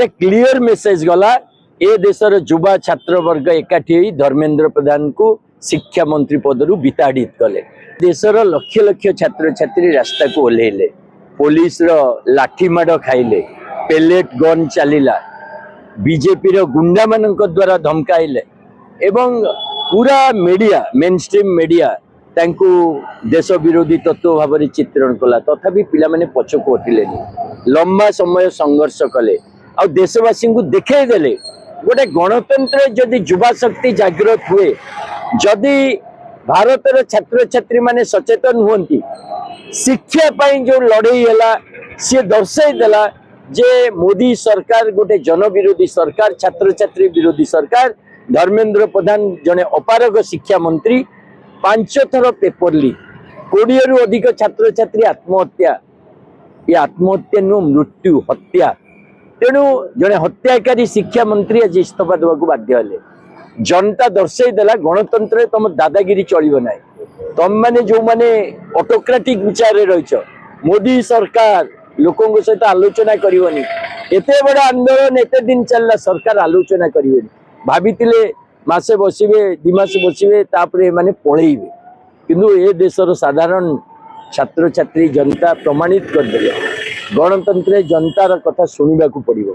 Clear message गला ए देशर युवा छात्र वर्ग एकाठी धर्मेंद्र प्रधान को शिक्षा मंत्री पदरु विताड़ित कले। देशर लक्ष लक्ष छात्र छात्री रास्ता को ओह्लैले, पुलिस लाठीमाड़ खाइले, पेलेट गन चलिला, बीजेपी गुंडा मान द्वारा धमकाइले एवं पूरा मीडिया मेनस्ट्रीम मीडिया तांको देश विरोधी तत्व भाव चित्रण कला। तथापि पिला माने पछको हटिलेनी, लंबा समय संघर्ष कले आ देशवासी को देखे देले गोटे गणतंत्र जदि युवा शक्ति जागृत हुए, जदि भारतर छात्र छात्री माने सचेतन हुंती, शिक्षा पाई जो लड़ाई है सी दर्शाई देला जे मोदी सरकार गोटे जन विरोधी सरकार, छात्र छात्री विरोधी सरकार। धर्मेंद्र प्रधान जने अपारग शिक्षा मंत्री, 5 थर पेपर लीक, 20 रु अधिक छात्र छात्री आत्महत्या, ये आत्महत्या नु मृत्यु हत्या। तेणु जने हत्याकारी शिक्षा मंत्री आज इस्तीफा देवाक बाध्य हेले। जनता दर्शाई देला गणतंत्र तुम दादागिरी चलिबो नाही। तुम माने जो माने ऑटोक्रेटिक विचार रहिछ, मोदी सरकार लोकों सहित आलोचना करिवनी, एते बड़ा आंदोलन एते दिन चलला, सरकार आलोचना करिवनी, भाबितिले मासे बसिबे 2 मास बसिबे तापरे माने पळेइबे। किंतु ए देशर साधारण छात्र छात्री जनता प्रमाणित कर देले गणतंत्र जनतार कथा सुनिबा को पड़िबो।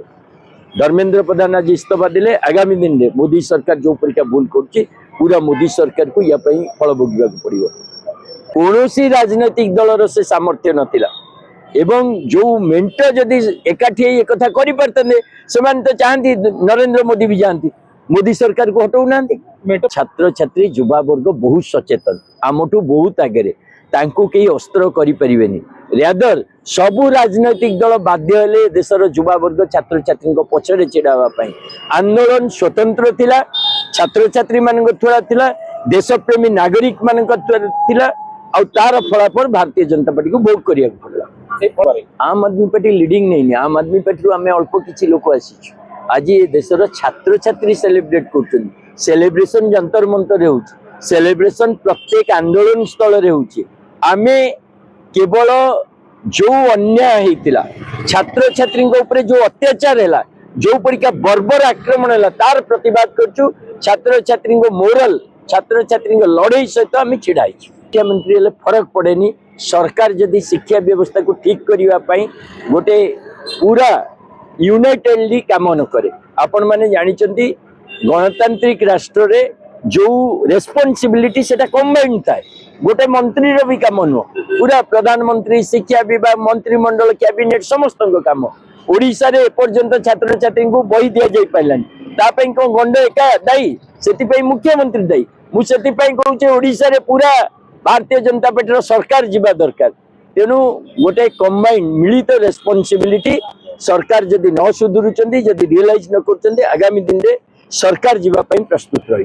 धर्मेंद्र प्रधान आज इस्तीफा दिले, आगामी दिन में मोदी सरकार जो परीक्षा भूल करछि पूरा मोदी सरकार को या पई फल भोगिबा को पड़िबो। कोनोसी राजनीतिक दलर से सामर्थ्य नथिला एवं जो मेंट जदि एकाठी एक कथा करि परतने समान तो चाहती नरेंद्र मोदी भी जानती, मोदी सरकार को हटौ नांती। छात्र छात्री युवा वर्ग बहुत सचेतन, आमठू बहुत आगे, तांको कई अस्त्र करि परिबेनी। रादर सबु राजनैतिक दल बाध्य हेले देशर युवा वर्ग छात्र छात्री पछरे छिड़ावा पई। आंदोलन स्वतंत्र थिला, छात्र छात्री मान द्वारा थिला, देशप्रेमी नागरिक मान द्वारा थिला, आ तार फलाफल भारतीय जनता पार्टी को भोग करिया पड़ला। आम आदमी पार्टी लीडिंग नहीं, आम आदमी पार्टी आम अल्प किसी लोक आसी आज ये देशर छात्र छात्री सेलिब्रेट कर, सेलिब्रेशन जंतर मंतर हो, सेलिब्रेशन प्रत्येक आंदोलन स्थल आमे केवल जो अन्याय होता छात्र छात्री जो अत्याचार है, जो परीक्षा बर्बर आक्रमण है तार प्रतिवाद करछु। छात्र छात्री मोरल, छात्र छात्री लड़ाई सहित आम छिड़ा शिक्षा मंत्री हेले फरक पड़ेनी। सरकार जदि शिक्षा व्यवस्था को ठीक करने गोटे पूरा यूनाइटेडली काम न करे, आपण माने जानिचंती गणतांत्रिक राष्ट्र रे जो रेस्पॉन्सिबिलिटी सेटा कंबाइंड थाए, गोटे मंत्री रो भी काम नुह, पूरा प्रधानमंत्री, शिक्षा विभाग, मंत्रिमंडल, कैबिनेट समस्त काम। ओडिशा रे एपर्यंत छात्र छात्री को बही दिया जाई पाइलानी, तापई को गंड एका दायी, सेति मुख्यमंत्री दायी। मु सेति कहूचे ओडिशा रे पूरा भारतीय जनता पार्टी सरकार जीवा दरकार। तेणु गोटे कंबाइंड मिलित रेस्पॉन्सिबिलिटी सरकार जदि न सुधुरुचंदी, जदि रियलाइज न करचंदी, आगामी दिन रे सरकार जीवा प्रस्तुत रही।